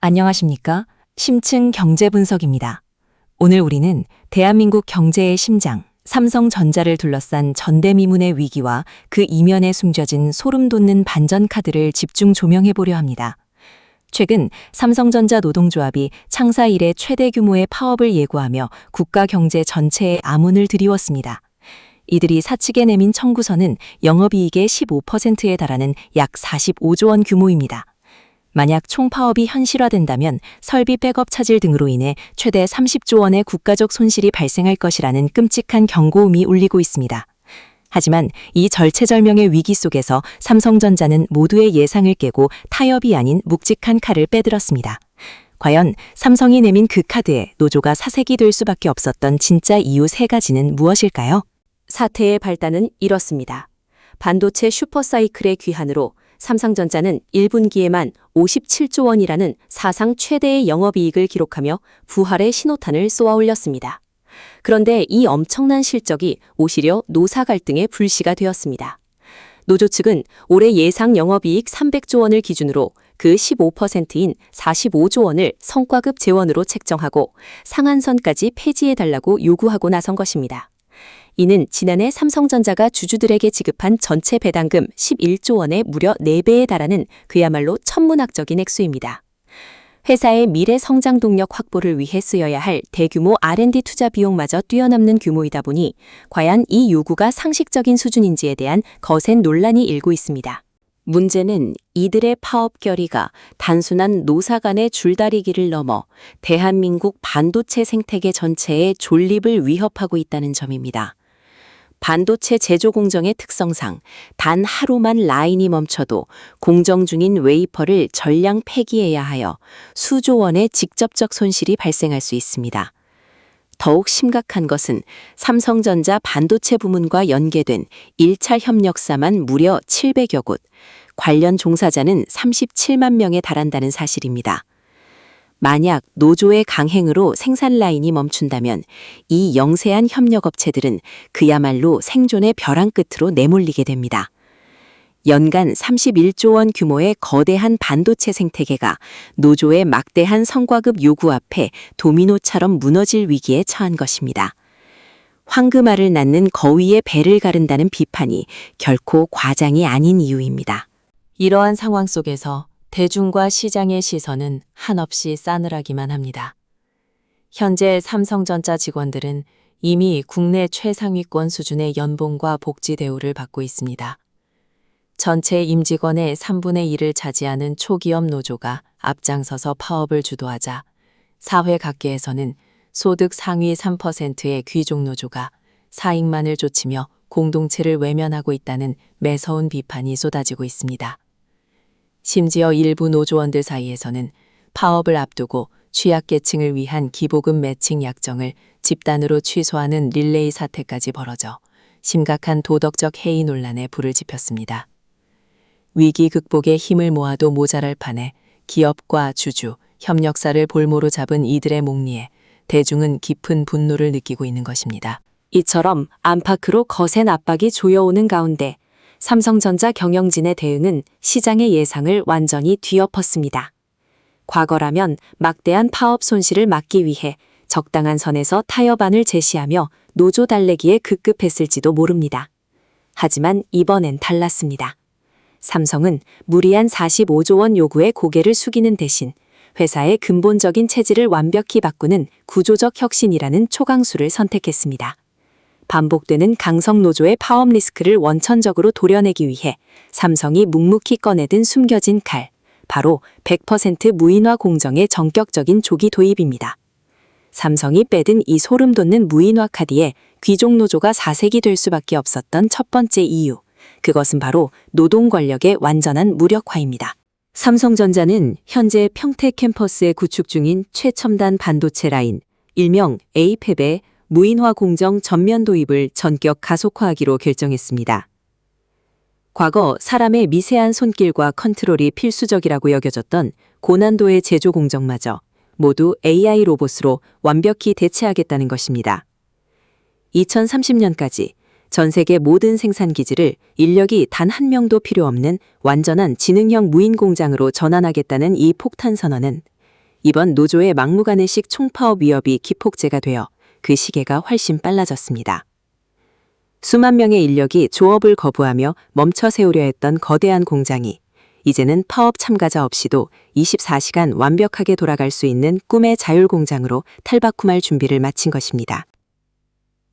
안녕하십니까? 심층 경제 분석입니다. 오늘 우리는 대한민국 경제의 심장, 삼성전자를 둘러싼 전대미문의 위기와 그 이면에 숨겨진 소름 돋는 반전 카드를 집중 조명해 보려 합니다. 최근 삼성전자 노동조합이 창사 이래 최대 규모의 파업을 예고하며 국가 경제 전체에 암운을 들이웠습니다. 이들이 사측에 내민 청구서는 영업이익의 15%에 달하는 약 45조 원 규모입니다. 만약 총파업이 현실화된다면 설비 백업 차질 등으로 인해 최대 30조 원의 국가적 손실이 발생할 것이라는 끔찍한 경고음이 울리고 있습니다. 하지만 이 절체절명의 위기 속에서 삼성전자는 모두의 예상을 깨고 타협이 아닌 묵직한 칼을 빼들었습니다. 과연 삼성이 내민 그 카드에 노조가 사색이 될 수밖에 없었던 진짜 이유 세 가지는 무엇일까요? 사태의 발단은 이렇습니다. 반도체 슈퍼사이클의 귀환으로 삼성전자는 1분기에만 57조 원이라는 사상 최대의 영업이익을 기록하며 부활의 신호탄을 쏘아 올렸습니다. 그런데 이 엄청난 실적이 오히려 노사 갈등의 불씨가 되었습니다. 노조 측은 올해 예상 영업이익 300조 원을 기준으로 그 15%인 45조 원을 성과급 재원으로 책정하고 상한선까지 폐지해달라고 요구하고 나선 것입니다. 이는 지난해 삼성전자가 주주들에게 지급한 전체 배당금 11조 원의 무려 4배에 달하는 그야말로 천문학적인 액수입니다. 회사의 미래 성장 동력 확보를 위해 쓰여야 할 대규모 R&D 투자 비용마저 뛰어넘는 규모이다 보니 과연 이 요구가 상식적인 수준인지에 대한 거센 논란이 일고 있습니다. 문제는 이들의 파업 결의가 단순한 노사 간의 줄다리기를 넘어 대한민국 반도체 생태계 전체의 존립을 위협하고 있다는 점입니다. 반도체 제조 공정의 특성상 단 하루만 라인이 멈춰도 공정 중인 웨이퍼를 전량 폐기해야 하여 수조 원의 직접적 손실이 발생할 수 있습니다. 더욱 심각한 것은 삼성전자 반도체 부문과 연계된 1차 협력사만 무려 700여 곳, 관련 종사자는 37만 명에 달한다는 사실입니다. 만약 노조의 강행으로 생산 라인이 멈춘다면 이 영세한 협력업체들은 그야말로 생존의 벼랑 끝으로 내몰리게 됩니다. 연간 31조 원 규모의 거대한 반도체 생태계가 노조의 막대한 성과급 요구 앞에 도미노처럼 무너질 위기에 처한 것입니다. 황금알을 낳는 거위의 배를 가른다는 비판이 결코 과장이 아닌 이유입니다. 이러한 상황 속에서 대중과 시장의 시선은 한없이 싸늘하기만 합니다. 현재 삼성전자 직원들은 이미 국내 최상위권 수준의 연봉과 복지 대우를 받고 있습니다. 전체 임직원의 3분의 1을 차지하는 초기업 노조가 앞장서서 파업을 주도하자 사회 각계에서는 소득 상위 3%의 귀족 노조가 사익만을 좇으며 공동체를 외면하고 있다는 매서운 비판이 쏟아지고 있습니다. 심지어 일부 노조원들 사이에서는 파업을 앞두고 취약계층을 위한 기보금 매칭 약정을 집단으로 취소하는 릴레이 사태까지 벌어져 심각한 도덕적 해이 논란에 불을 지폈습니다. 위기 극복에 힘을 모아도 모자랄 판에 기업과 주주, 협력사를 볼모로 잡은 이들의 목리에 대중은 깊은 분노를 느끼고 있는 것입니다. 이처럼 안팎으로 거센 압박이 조여오는 가운데 삼성전자 경영진의 대응은 시장의 예상을 완전히 뒤엎었습니다. 과거라면 막대한 파업 손실을 막기 위해 적당한 선에서 타협안을 제시하며 노조 달래기에 급급했을지도 모릅니다. 하지만 이번엔 달랐습니다. 삼성은 무리한 45조 원 요구에 고개를 숙이는 대신 회사의 근본적인 체질을 완벽히 바꾸는 구조적 혁신이라는 초강수를 선택했습니다. 반복되는 강성 노조의 파업 리스크를 원천적으로 도려내기 위해 삼성이 묵묵히 꺼내든 숨겨진 칼, 바로 100% 무인화 공정의 전격적인 조기 도입입니다. 삼성이 빼든 이 소름 돋는 무인화 카드에 귀족 노조가 사색이 될 수밖에 없었던 첫 번째 이유, 그것은 바로 노동 권력의 완전한 무력화입니다. 삼성전자는 현재 평택 캠퍼스에 구축 중인 최첨단 반도체 라인, 일명 에이팹의 무인화 공정 전면 도입을 전격 가속화하기로 결정했습니다. 과거 사람의 미세한 손길과 컨트롤이 필수적이라고 여겨졌던 고난도의 제조 공정마저 모두 AI 로봇으로 완벽히 대체하겠다는 것입니다. 2030년까지 전 세계 모든 생산 기지를 인력이 단 한 명도 필요 없는 완전한 지능형 무인 공장으로 전환하겠다는 이 폭탄 선언은 이번 노조의 막무가내식 총파업 위협이 기폭제가 되어 그 시계가 훨씬 빨라졌습니다. 수만 명의 인력이 조업을 거부하며 멈춰 세우려 했던 거대한 공장이 이제는 파업 참가자 없이도 24시간 완벽하게 돌아갈 수 있는 꿈의 자율공장으로 탈바꿈할 준비를 마친 것입니다.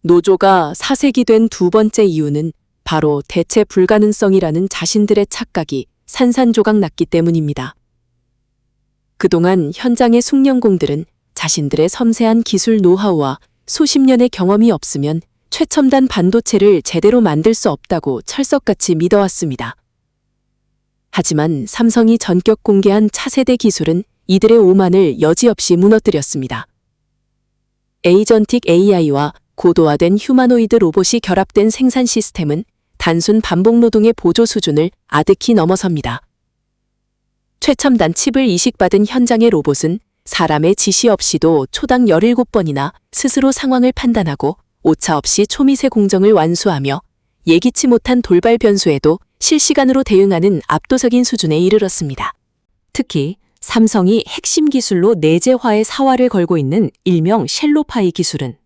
노조가 사색이 된 두 번째 이유는 바로 대체 불가능성이라는 자신들의 착각이 산산조각 났기 때문입니다. 그동안 현장의 숙련공들은 자신들의 섬세한 기술 노하우와 수십 년의 경험이 없으면 최첨단 반도체를 제대로 만들 수 없다고 철석같이 믿어왔습니다. 하지만 삼성이 전격 공개한 차세대 기술은 이들의 오만을 여지없이 무너뜨렸습니다. 에이전틱 AI와 고도화된 휴머노이드 로봇이 결합된 생산 시스템은 단순 반복 노동의 보조 수준을 아득히 넘어섭니다. 최첨단 칩을 이식받은 현장의 로봇은 사람의 지시 없이도 초당 17번이나 스스로 상황을 판단하고 오차 없이 초미세 공정을 완수하며 예기치 못한 돌발 변수에도 실시간으로 대응하는 압도적인 수준에 이르렀습니다. 특히 삼성이 핵심 기술로 내재화의 사활을 걸고 있는 일명 쉘로파이 기술은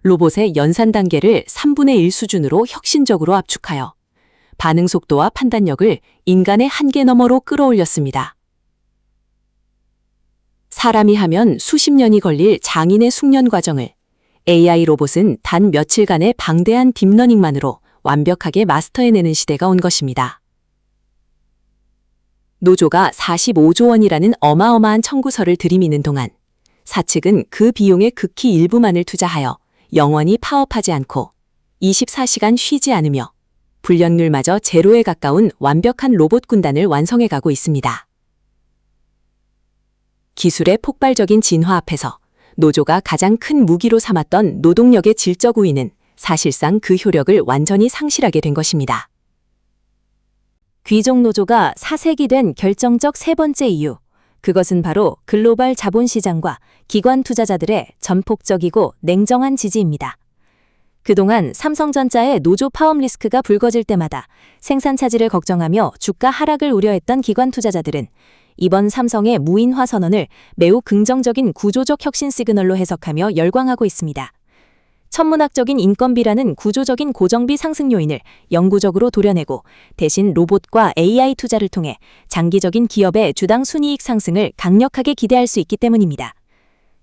로봇의 연산 단계를 3분의 1 수준으로 혁신적으로 압축하여 반응 속도와 판단력을 인간의 한계 너머로 끌어올렸습니다. 사람이 하면 수십 년이 걸릴 장인의 숙련 과정을 AI 로봇은 단 며칠간의 방대한 딥러닝만으로 완벽하게 마스터해내는 시대가 온 것입니다. 노조가 45조 원이라는 어마어마한 청구서를 들이미는 동안 사측은 그 비용의 극히 일부만을 투자하여 영원히 파업하지 않고 24시간 쉬지 않으며 불령률마저 제로에 가까운 완벽한 로봇 군단을 완성해가고 있습니다. 기술의 폭발적인 진화 앞에서 노조가 가장 큰 무기로 삼았던 노동력의 질적 우위는 사실상 그 효력을 완전히 상실하게 된 것입니다. 귀족 노조가 사색이 된 결정적 세 번째 이유, 그것은 바로 글로벌 자본시장과 기관 투자자들의 전폭적이고 냉정한 지지입니다. 그동안 삼성전자의 노조 파업 리스크가 불거질 때마다 생산 차질을 걱정하며 주가 하락을 우려했던 기관 투자자들은 이번 삼성의 무인화 선언을 매우 긍정적인 구조적 혁신 시그널로 해석하며 열광하고 있습니다. 천문학적인 인건비라는 구조적인 고정비 상승 요인을 영구적으로 도려내고 대신 로봇과 AI 투자를 통해 장기적인 기업의 주당 순이익 상승을 강력하게 기대할 수 있기 때문입니다.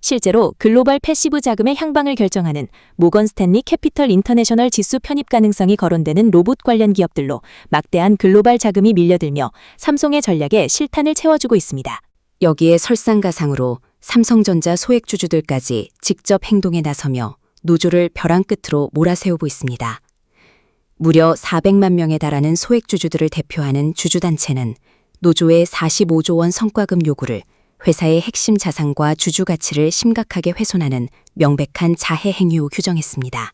실제로 글로벌 패시브 자금의 향방을 결정하는 모건 스탠리 캐피털 인터내셔널 지수 편입 가능성이 거론되는 로봇 관련 기업들로 막대한 글로벌 자금이 밀려들며 삼성의 전략에 실탄을 채워주고 있습니다. 여기에 설상가상으로 삼성전자 소액주주들까지 직접 행동에 나서며 노조를 벼랑 끝으로 몰아세우고 있습니다. 무려 400만 명에 달하는 소액주주들을 대표하는 주주단체는 노조의 45조 원 성과금 요구를 회사의 핵심 자산과 주주 가치를 심각하게 훼손하는 명백한 자해 행위로 규정했습니다.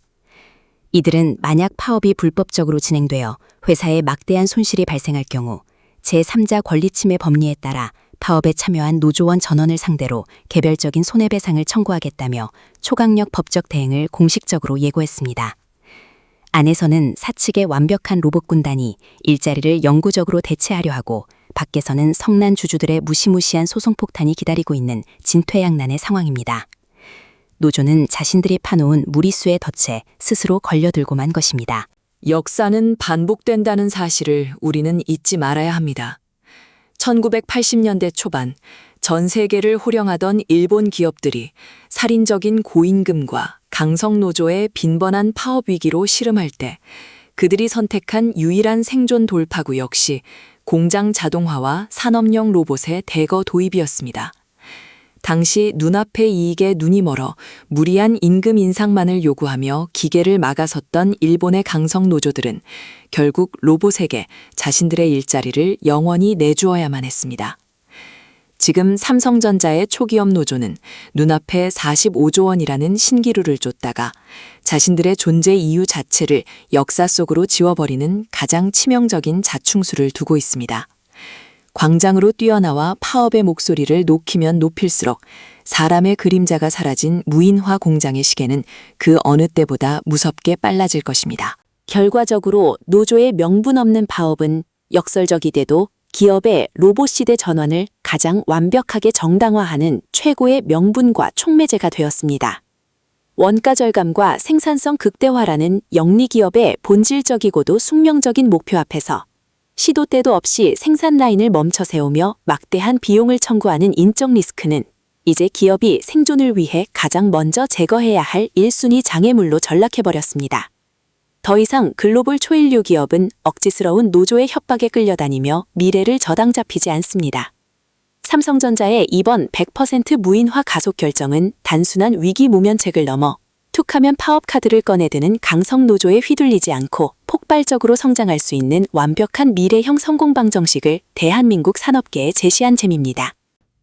이들은 만약 파업이 불법적으로 진행되어 회사에 막대한 손실이 발생할 경우 제3자 권리침해 법리에 따라 파업에 참여한 노조원 전원을 상대로 개별적인 손해배상을 청구하겠다며 초강력 법적 대응을 공식적으로 예고했습니다. 안에서는 사측의 완벽한 로봇 군단이 일자리를 영구적으로 대체하려 하고 밖에서는 성난 주주들의 무시무시한 소송폭탄이 기다리고 있는 진퇴양난의 상황입니다. 노조는 자신들이 파놓은 무리수의 덫에 스스로 걸려들고만 것입니다. 역사는 반복된다는 사실을 우리는 잊지 말아야 합니다. 1980년대 초반 전 세계를 호령하던 일본 기업들이 살인적인 고임금과 강성노조의 빈번한 파업 위기로 씨름할 때 그들이 선택한 유일한 생존 돌파구 역시 공장 자동화와 산업용 로봇의 대거 도입이었습니다. 당시 눈앞의 이익에 눈이 멀어 무리한 임금 인상만을 요구하며 기계를 막아섰던 일본의 강성 노조들은 결국 로봇에게 자신들의 일자리를 영원히 내주어야만 했습니다. 지금 삼성전자의 초기업 노조는 눈앞에 45조 원이라는 신기루를 쫓다가 자신들의 존재 이유 자체를 역사 속으로 지워버리는 가장 치명적인 자충수를 두고 있습니다. 광장으로 뛰어나와 파업의 목소리를 높이면 높일수록 사람의 그림자가 사라진 무인화 공장의 시계는 그 어느 때보다 무섭게 빨라질 것입니다. 결과적으로 노조의 명분 없는 파업은 역설적이 돼도 기업의 로봇 시대 전환을 가장 완벽하게 정당화하는 최고의 명분과 촉매제가 되었습니다. 원가 절감과 생산성 극대화라는 영리기업의 본질적이고도 숙명적인 목표 앞에서 시도 때도 없이 생산 라인을 멈춰 세우며 막대한 비용을 청구하는 인적 리스크는 이제 기업이 생존을 위해 가장 먼저 제거해야 할 1순위 장애물로 전락해버렸습니다. 더 이상 글로벌 초인류 기업은 억지스러운 노조의 협박에 끌려다니며 미래를 저당 잡히지 않습니다. 삼성전자의 이번 100% 무인화 가속 결정은 단순한 위기 모면책을 넘어 툭하면 파업 카드를 꺼내드는 강성 노조에 휘둘리지 않고 폭발적으로 성장할 수 있는 완벽한 미래형 성공 방정식을 대한민국 산업계에 제시한 셈입니다.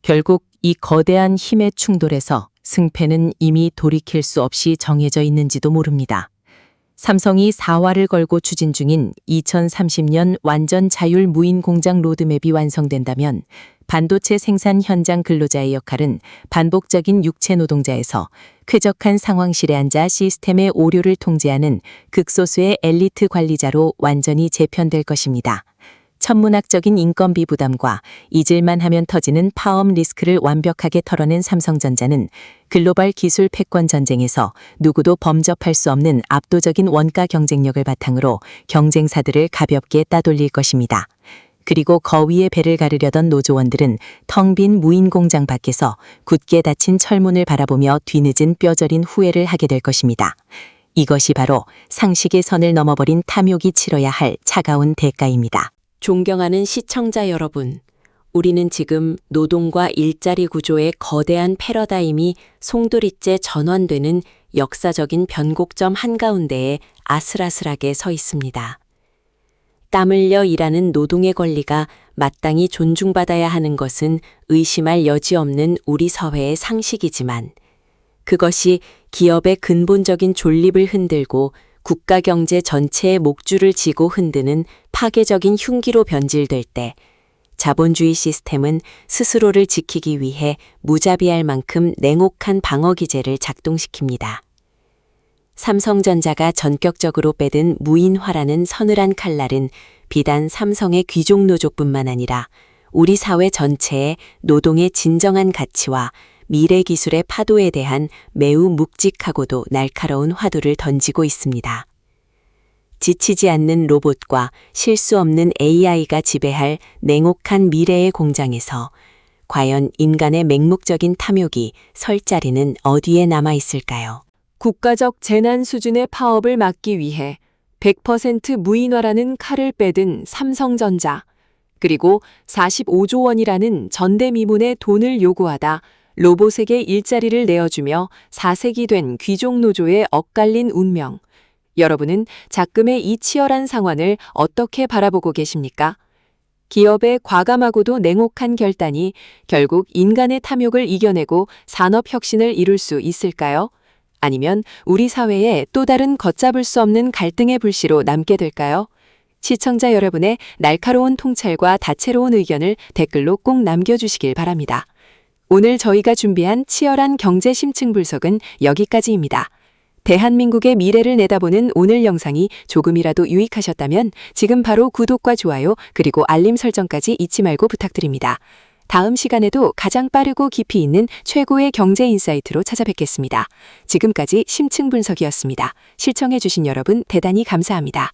결국 이 거대한 힘의 충돌에서 승패는 이미 돌이킬 수 없이 정해져 있는지도 모릅니다. 삼성이 4화를 걸고 추진 중인 2030년 완전 자율 무인 공장 로드맵이 완성된다면 반도체 생산 현장 근로자의 역할은 반복적인 육체 노동자에서 쾌적한 상황실에 앉아 시스템의 오류를 통제하는 극소수의 엘리트 관리자로 완전히 재편될 것입니다. 천문학적인 인건비 부담과 잊을만 하면 터지는 파업 리스크를 완벽하게 털어낸 삼성전자는 글로벌 기술 패권 전쟁에서 누구도 범접할 수 없는 압도적인 원가 경쟁력을 바탕으로 경쟁사들을 가볍게 따돌릴 것입니다. 그리고 거위의 배를 가르려던 노조원들은 텅 빈 무인 공장 밖에서 굳게 닫힌 철문을 바라보며 뒤늦은 뼈저린 후회를 하게 될 것입니다. 이것이 바로 상식의 선을 넘어버린 탐욕이 치러야 할 차가운 대가입니다. 존경하는 시청자 여러분, 우리는 지금 노동과 일자리 구조의 거대한 패러다임이 송두리째 전환되는 역사적인 변곡점 한가운데에 아슬아슬하게 서 있습니다. 땀 흘려 일하는 노동의 권리가 마땅히 존중받아야 하는 것은 의심할 여지 없는 우리 사회의 상식이지만 그것이 기업의 근본적인 존립을 흔들고 국가 경제 전체의 목줄을 쥐고 흔드는 파괴적인 흉기로 변질될 때 자본주의 시스템은 스스로를 지키기 위해 무자비할 만큼 냉혹한 방어 기제를 작동시킵니다. 삼성전자가 전격적으로 빼든 무인화라는 서늘한 칼날은 비단 삼성의 귀족 노조뿐만 아니라 우리 사회 전체의 노동의 진정한 가치와 미래 기술의 파도에 대한 매우 묵직하고도 날카로운 화두를 던지고 있습니다. 지치지 않는 로봇과 실수 없는 AI가 지배할 냉혹한 미래의 공장에서 과연 인간의 맹목적인 탐욕이 설 자리는 어디에 남아 있을까요? 국가적 재난 수준의 파업을 막기 위해 100% 무인화라는 칼을 빼든 삼성전자, 그리고 45조 원이라는 전대미문의 돈을 요구하다 로봇에게 일자리를 내어주며 4색이 된 귀족 노조의 엇갈린 운명. 여러분은 작금의 이 치열한 상황을 어떻게 바라보고 계십니까? 기업의 과감하고도 냉혹한 결단이 결국 인간의 탐욕을 이겨내고 산업혁신을 이룰 수 있을까요? 아니면 우리 사회에 또 다른 걷잡을 수 없는 갈등의 불씨로 남게 될까요? 시청자 여러분의 날카로운 통찰과 다채로운 의견을 댓글로 꼭 남겨주시길 바랍니다. 오늘 저희가 준비한 치열한 경제 심층 분석은 여기까지입니다. 대한민국의 미래를 내다보는 오늘 영상이 조금이라도 유익하셨다면 지금 바로 구독과 좋아요 그리고 알림 설정까지 잊지 말고 부탁드립니다. 다음 시간에도 가장 빠르고 깊이 있는 최고의 경제 인사이트로 찾아뵙겠습니다. 지금까지 심층 분석이었습니다. 시청해주신 여러분 대단히 감사합니다.